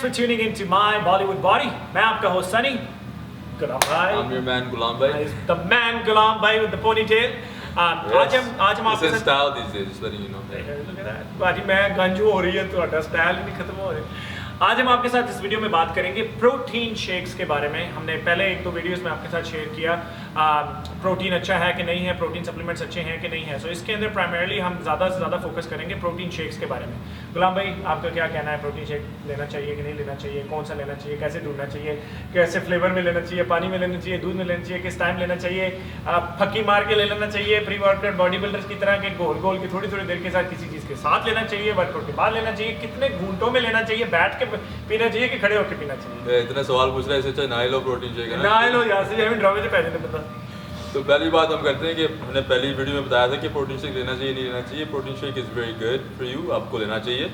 for tuning into my Bollywood Body. मैं आपका host Sunny. गुलाम भाई. I'm your man Gulam bhai. The man Gulam भाई with the ponytail. आज हम आपके साथ style these days, just letting you know. Look at that. भाजी मैं गंजू हो रही है तो हटा स्टाइल नहीं खत्म हो रही. आज हम आपके साथ इस वीडियो में बात करेंगे प्रोटीन शेक्स के बारे में. हमने पहले एक दो वीडियोस में आपके साथ शेयर किया प्रोटीन अच्छा है कि नहीं है, प्रोटीन सप्लीमेंट्स अच्छे हैं कि नहीं है. सो इसके अंदर प्राइमरीली हम ज़्यादा से ज़्यादा फोकस करेंगे प्रोटीन शेक्स के बारे में. गुलाम भाई आपका क्या कहना है, प्रोटीन शेक लेना चाहिए कि नहीं लेना चाहिए, कौन सा लेना चाहिए, कैसे ढूंढना चाहिए, कैसे फ्लेवर में लेना चाहिए, पानी में लेना चाहिए, दूध में लेना चाहिए, किस टाइम लेना चाहिए, फक्की मार के ले लेना चाहिए, प्री वर्कआउट बॉडी बिल्डर्स की तरह के गोल गोल की थोड़ी थोड़ी देर के साथ किसी चीज़ के साथ लेना चाहिए, वर्कआउट के बाद लेना चाहिए, कितने घंटों में लेना चाहिए, बैठ के पीना चाहिए कि खड़े होकर पीना चाहिए. इतने सवाल पूछ रहे हैं, इससे ना लो प्रोटीन शेक है ना लो यहाँ से हमें ड्रामे से पहले नहीं पता. तो पहली बात हम करते हैं कि हमने पहली वीडियो में बताया था कि प्रोटीन शेक लेना चाहिए नहीं लेना चाहिए. Protein shake is very good for you, आपको लेना चाहिए,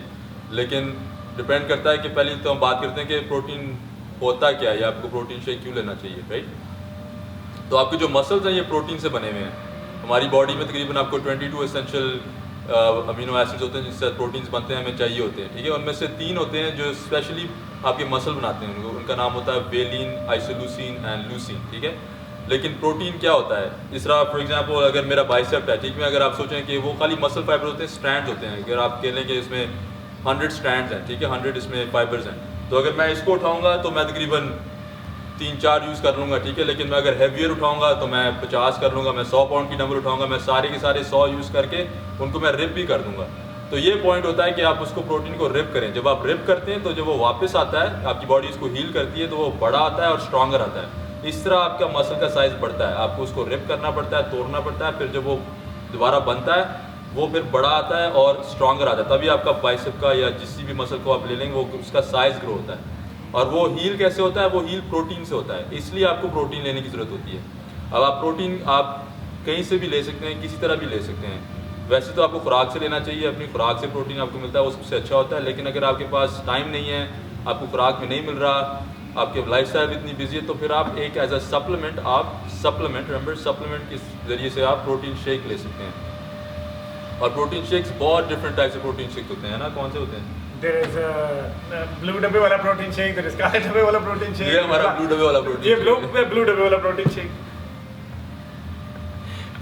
लेकिन डिपेंड करता है कि पहले तो हम बात करते हैं कि प्रोटीन होता क्या है या आपको प्रोटीन शेक क्यों लेना चाहिए, राइट. तो आपके जो मसल्स हैं ये प्रोटीन से बने हुए हैं. हमारी बॉडी में तकरीबन आपको 22 एसेंशियल अमीनो एसिड्स होते हैं जिससे प्रोटीन्स बनते हैं, हमें चाहिए होते हैं, ठीक है. उनमें से 3 होते हैं जो स्पेशली आपके मसल बनाते हैं, उनका नाम होता है वेलिन, आइसोल्यूसिन एंड लूसिन, ठीक है. लेकिन प्रोटीन क्या होता है, इस तरह फॉर एग्जांपल अगर मेरा बाइसेप्ट है, ठीक है, अगर आप सोचें कि वो खाली मसल फाइबर होते हैं, स्ट्रैंड्स होते हैं, अगर आप कह लें कि इसमें 100 स्ट्रैंड्स हैं, ठीक है, 100 इसमें फाइबर्स हैं, तो अगर मैं इसको उठाऊंगा तो मैं तकरीबन 3-4 यूज़ कर लूँगा, ठीक है. लेकिन मैं अगर हैवियर उठाऊंगा तो मैं 50 कर लूँगा, मैं 100 पाउंड की डंबल उठाऊंगा, मैं सारे के सारे 100 यूज़ करके उनको मैं रिप भी कर दूँगा. तो ये पॉइंट होता है कि आप उसको प्रोटीन को रिप करें. जब आप रिप करते हैं तो जब वो वापस आता है, आपकी बॉडी इसको हील करती है, तो वो बड़ा आता है और स्ट्रॉन्गर आता है. इस तरह आपका मसल का साइज़ बढ़ता है, आपको उसको रिप करना पड़ता है, तोड़ना पड़ता है, फिर जब वो दोबारा बनता है वो फिर बड़ा आता है और स्ट्रॉन्गर आता है. तभी आपका बाइसेप का या जिस भी मसल को आप ले लेंगे वो उसका साइज़ ग्रो होता है. और वो हील कैसे होता है, वो हील प्रोटीन से होता है, इसलिए आपको प्रोटीन लेने की ज़रूरत होती है. अब आप प्रोटीन आप कहीं से भी ले सकते हैं, किसी तरह भी ले सकते हैं. वैसे तो आपको खुराक से लेना चाहिए, अपनी खुराक से प्रोटीन आपको मिलता है, वो सबसे अच्छा होता है. लेकिन अगर आपके पास टाइम नहीं है, आपको खुराक में नहीं मिल रहा, आपके लाइफस्टाइल इतनी बिजी है, तो फिर आप एक as a supplement remember supplement के ज़रिए से आप प्रोटीन शेक ले सकते हैं. और प्रोटीन शेक्स बहुत डिफरेंट टाइप से प्रोटीन शेक होते हैं ना. कौन से होते हैं? There is ब्लू डब्बे वाला प्रोटीन शेक, there is काले डब्बे वाला प्रोटीन शेक. ये हमारा ब्लू डब्बे वाला प्रोटीन. ये ब्लू डब्बे वाला protein shake.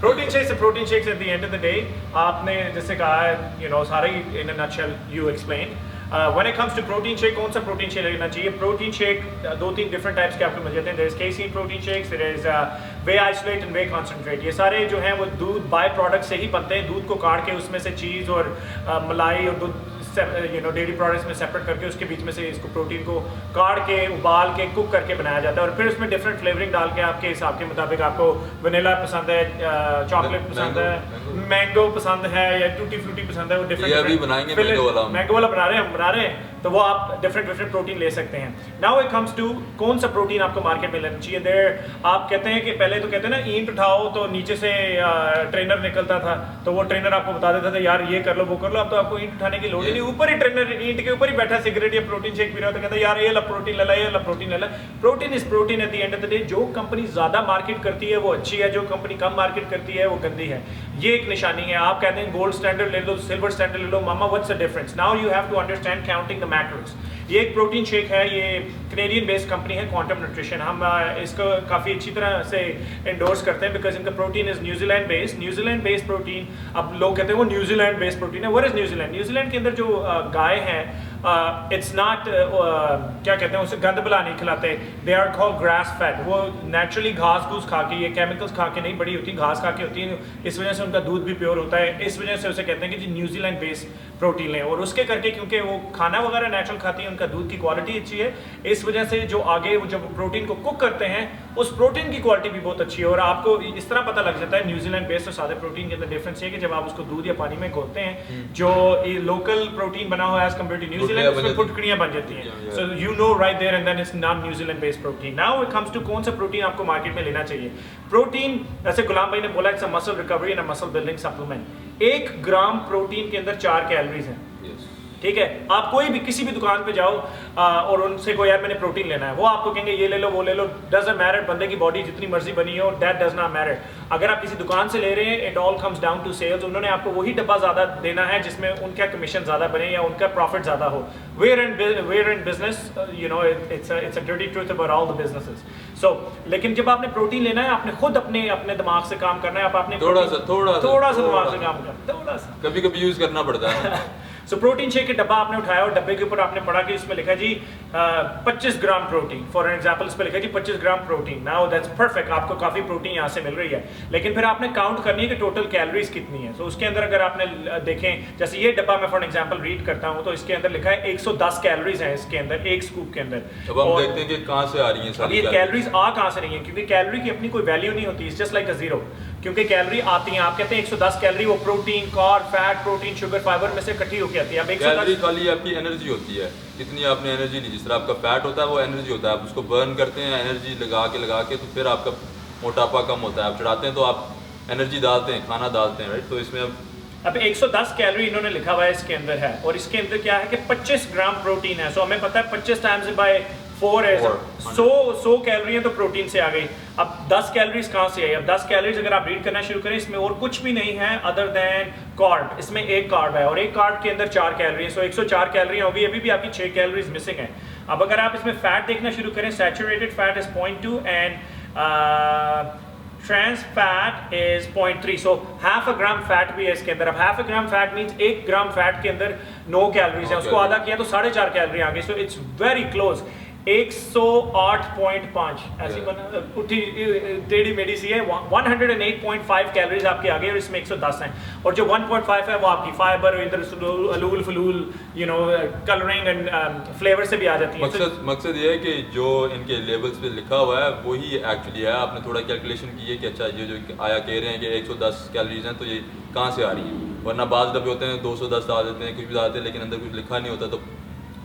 Protein shakes protein shakes at the end of the day आपने जैसे कहा है, यू नो, सारे in a nutshell you explain. When it comes to protein shake, कौन सा प्रोटीन शेक लेना चाहिए? प्रोटीन शेक 2-3 डिफरेंट टाइप्स के आपको मिल जाते हैं. There is casein protein shakes, there is whey isolate and whey concentrate. ये सारे जो हैं वो दूध बाय प्रोडक्ट से ही बनते हैं. दूध को काट के उसमें से चीज़ और मलाई और दूध डेयरी प्रोडक्ट्स में सेपरेट करके उसके बीच में से इसको प्रोटीन को काट के उबाल के कुक करके बनाया जाता है. और फिर उसमें डिफरेंट फ्लेवरिंग डाल के आपके हिसाब के मुताबिक आपको वनीला पसंद है, चॉकलेट पसंद है, मैंगो पसंद है या टूटी फ्रूटी पसंद है, वो डिफरेंट मैंगो वाला बना रहे हैं तो वो आप डिफरेंट प्रोटीन ले सकते हैं. नाउ इट कम्स टू कौन सा प्रोटीन आपको मार्केट में लेना चाहिए. देयर आप कहते हैं कि पहले तो कहते हैं ना ईंट उठाओ तो नीचे से ट्रेनर निकलता था, तो वो ट्रेनर आपको बता देता था यार ये कर लो वो कर लो. अब तो आपको ईंट उठाने की लोड़ ही नहीं, ऊपर ही ट्रेनर ईंट के ऊपर ही बैठा सिगरेट या प्रोटीन शेक पी रहा तो कहता है यार ये ला प्रोटीन ले ला, ये ला प्रोटीन ले ला. Protein is protein at the end of the day. जो कंपनी ज़्यादा मार्केट करती है वो अच्छी है, जो कंपनी कम मार्केट करती है वो गंदी है. ये एक निशानी है. आप कहते हैं गोल्ड स्टैंडर्ड ले लो, सिल्वर स्टैंडर्ड ले लो, मामा what's the difference? Now you have to understand counting the macros. ये एक प्रोटीन शेक है, ये कैनेडियन बेस्ड कंपनी है क्वांटम न्यूट्रिशन. हम इसको काफ़ी अच्छी तरह से इंडोर्स करते हैं बिकॉज इनका protein is New Zealand based protein. अब लोग कहते हैं वो न्यूजीलैंड बेस्ड प्रोटीन है. What is New Zealand? न्यूजीलैंड के अंदर जो गाय हैं इट्स नॉट क्या कहते हैं उसे गंद बला नहीं खिलाते. They are called grass fat. वो नेचुरली घास घूस खा के, ये केमिकल्स खा के नहीं बड़ी होती, घास खा के होती है. इस वजह से उनका दूध भी प्योर होता है. इस वजह से उसे कहते हैं कि जी न्यूजीलैंड बेस्ड प्रोटीन लें. और उसके करके क्योंकि वो खाना वगैरह नेचुरल खाती है, उनका दूध की क्वालिटी अच्छी है, इस वजह से जो आगे वो जब प्रोटीन को कुक करते हैं उस प्रोटीन की क्वालिटी भी बहुत अच्छी है. और आपको इस तरह पता लग जाता है न्यूजीलैंड बेस्ड और सादे प्रोटीन के अंदर डिफरेंस है कि जब आप उसको दूध या पानी में घोलते हैं, जो लोकल प्रोटीन बना हुआ है एज कम्पेयर टू न्यूजीलैंड, उसमें फुटकड़ियाँ बन जाती हैं. So you know right there and then it's not New Zealand based protein. Now it comes to कौन सा प्रोटीन आपको मार्केट में लेना चाहिए. प्रोटीन जैसे गुलाम भाई ने बोला it's a muscle recovery and a muscle building supplement. 1 gram protein के अंदर 4 कैलोरीज हैं. ठीक है, आप कोई भी किसी भी दुकान पे जाओ और उनसे कोई यार मैंने प्रोटीन लेना है, वो आपको कहेंगे ये ले लो वो ले लो, डजंट मैटर, बंदे की बॉडी जितनी मर्जी बनी हो, दैट डज नॉट मैटर। अगर आप किसी दुकान से ले रहे हैं, it all comes down to sales. उन्होंने आपको वही डब्बा ज़्यादा देना है जिसमें उनका कमीशन ज़्यादा बने या उनका प्रॉफिट ज़्यादा हो। Where in business, you know, it's a dirty truth about all the businesses. So लेकिन जब आपने प्रोटीन लेना है, आपने खुद अपने दिमाग से काम करना है। आप आपने थोड़ा सा दिमाग से काम करना, थोड़ा सा कभी कभी यूज करना पड़ता है। सो प्रोटीन शेक के डब्बा आपने उठाया और डब्बे के ऊपर आपने पढ़ा कि इसमें लिखा जी 25 ग्राम प्रोटीन, फॉर एग्जांपल इस पे लिखा जी 25 gram protein. Now that's perfect, आपको काफ़ी प्रोटीन यहाँ से मिल रही है, लेकिन फिर आपने काउंट करनी है कि टोटल कैलोरीज कितनी है। तो उसके अंदर अगर आपने देखें, जैसे ये डब्बा मैं फॉर एग्जांपल रीड करता हूँ, तो इसके अंदर लिखा है 110 कैलोरीज हैं इसके अंदर, एक स्कूप के अंदर। अब हम देखते हैं कि कहाँ से आ रही है अब ये कैलोरीज आ कहाँ से रही है, क्योंकि कैलोरी की अपनी कोई वैल्यू नहीं होती, it's just like a zero. क्योंकि कैलोरी आती है, आप कहते हैं 110 कैलोरी, वो protein, carb, fat, protein, sugar, fibre में से इकट्ठी होकर आती है। अब 110 खाली आपकी एनर्जी होती है, कितनी आपने एनर्जी ली। जिस तरह आपका फैट होता है वो एनर्जी होता है, आप उसको बर्न करते हैं एनर्जी लगा के तो फिर आपका मोटापा कम होता है। आप चढ़ाते हैं तो आप एनर्जी डालते हैं, खाना डालते हैं, राइट। तो इसमें अब 110 कैलोरी इन्होंने लिखा हुआ है इसके अंदर है, और इसके अंदर क्या है कि 25 ग्राम प्रोटीन है। सो हमें पता है 25 टाइम्स बाय 4 है, 100 कैलोरी तो प्रोटीन से आ गई। अब 10 कैलोरीज कहाँ से आई? अब 10 कैलोरीज अगर आप रीड करना शुरू करें, इसमें और कुछ भी नहीं है अदर देन कार्ब। इसमें एक कार्ब है और एक कार्ब के अंदर 4 कैलोरी है, सो 104 कैलोरी होगी। अभी भी आपकी 6 कैलोरीज मिसिंग है। अब अगर आप इसमें फैट देखना शुरू करें, saturated fat is 0.2 and trans fat is 0.3, so half a gram fat भी है इसके अंदर। अब half a gram fat means 1 ग्राम फैट के अंदर 9 कैलोरीज है, उसको आधा किया तो 4.5 कैलोरी आ गई। So it's very close. 108.5 ऐसी उठी टेढ़ी मेढ़ी सी है। 108.5 कैलोरीज आपकी आ गई और इसमें 110 हैं, और जो 1.5 है वो आपकी फाइबर, इधर अलूल फलूल, you know, colouring and flavour से भी आ जाती है। मकसद ये है कि जो इनके लेबल्स पे लिखा हुआ है वही एक्चुअली है। आपने थोड़ा कैलकुलेशन की है कि अच्छा ये जो आया कह रहे हैं कि 110 कैलोरीज हैं, तो ये कहाँ से आ रही है। वरना बाद डब्बे होते हैं 210 डाल देते हैं, कुछ भी डालते हैं, लेकिन अंदर कुछ लिखा नहीं होता। तो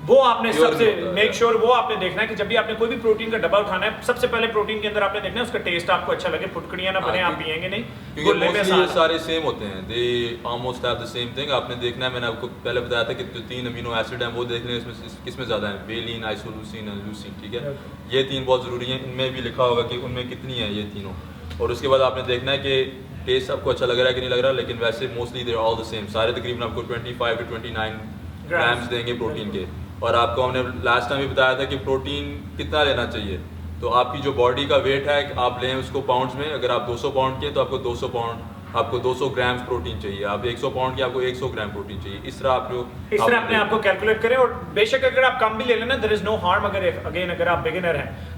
वो आपने सबसे मेक श्योर वो आपने देखना है कि जब भी आपने कोई भी प्रोटीन का डब्बा उठाना है, सबसे पहले प्रोटीन के अंदर आपने देखना है उसका टेस्ट आपको अच्छा लगे, फुटकड़ियां ना बने, आप पिएंगे नहीं, क्योंकि मोस्टली ये सारे सेम होते हैं, they almost have the same thing. आपने देखना है, मैंने आपको पहले बताया था कि जो 3 अमीनो एसिड हैं वो देखने इसमें किसमें ज़्यादा है, वेलिन, आइसोल्यूसिन एंड लूसीन, ठीक है। ये 3 बहुत ज़रूरी हैं। इनमें भी लिखा होगा कि उनमें कितनी है ये तीनों, और उसके बाद आपने देखना है कि टेस्ट आपको अच्छा लग रहा है कि नहीं लग रहा, लेकिन वैसे mostly they are all the same. सारे तकरीबन आपको 25 to 29 ग्राम्स देंगे प्रोटीन के। और आपको हमने लास्ट टाइम भी बताया था कि प्रोटीन कितना लेना चाहिए। तो आपकी जो बॉडी का वेट है आप लें उसको पाउंड्स में। अगर आप 200 पाउंड के तो आपको 200 पाउंड आपको 200 ग्राम्स प्रोटीन चाहिए। आप 100 पाउंड के आपको 100 ग्राम प्रोटीन चाहिए। इस तरह आप जो इस तरह अपने आप को कैलकुलेट करें। और बेशक अगर आप कम भी ले लेना, देयर इज नो हार्म। अगर आप बिगिनर हैं,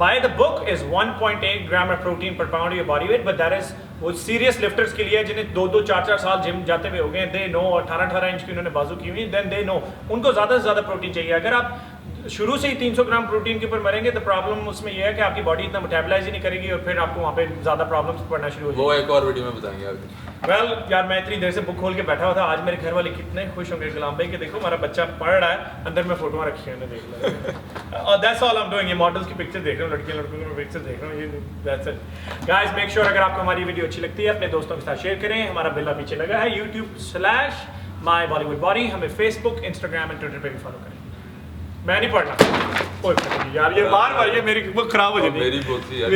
by the book is 1.8 gram of protein per pound of your body weight, but that is वो सीरियस लिफ्टर्स के लिए, जिन्हें 2-2, 4-4 साल जिम जाते हुए हो गए, दे नो, 18-18 इंच की उन्होंने बाजू की हुई, देन दे नो उनको ज़्यादा से ज़्यादा प्रोटीन चाहिए। अगर आप शुरू से ही 300 ग्राम प्रोटीन के ऊपर मरेंगे तो प्रॉब्लम उसमें यह है कि आपकी बॉडी इतना मेटाबलाइज ही नहीं करेगी और फिर आपको वहाँ पे ज़्यादा प्रॉब्लम्स पड़ना शुरू हो जाएगी। वो एक और वीडियो में बताएंगे आपको। वेल यार, मैं इतनी देर से बुक खोल के बैठा हुआ था, आज मेरे घर वाले कितने खुश होंगे गुलाम भाई कि देखो हमारा बच्चा पढ़ रहा है, अंदर में फोटोआं रखी हैं, देख लो। और that's all I am doing. ये मॉडल्स की पिक्चर देख रहा हूँ, लड़कियां लड़कों की पिक्चर देख रहा हूँ, ये that's it. Guys make sure अगर आपको हमारी वीडियो अच्छी लगती है अपने दोस्तों के साथ शेयर करें। हमारा बिल्ला पीछे लगा है YouTube/mybollywoodbody। हमें फेसबुक, इंस्टाग्राम एंड ट्विटर पे भी फॉलो करें। मैं नहीं पढ़ना, कोई यार, ये बार बार ये मेरी बुक खराब हो जाती है। मेरी बहुत सी यार,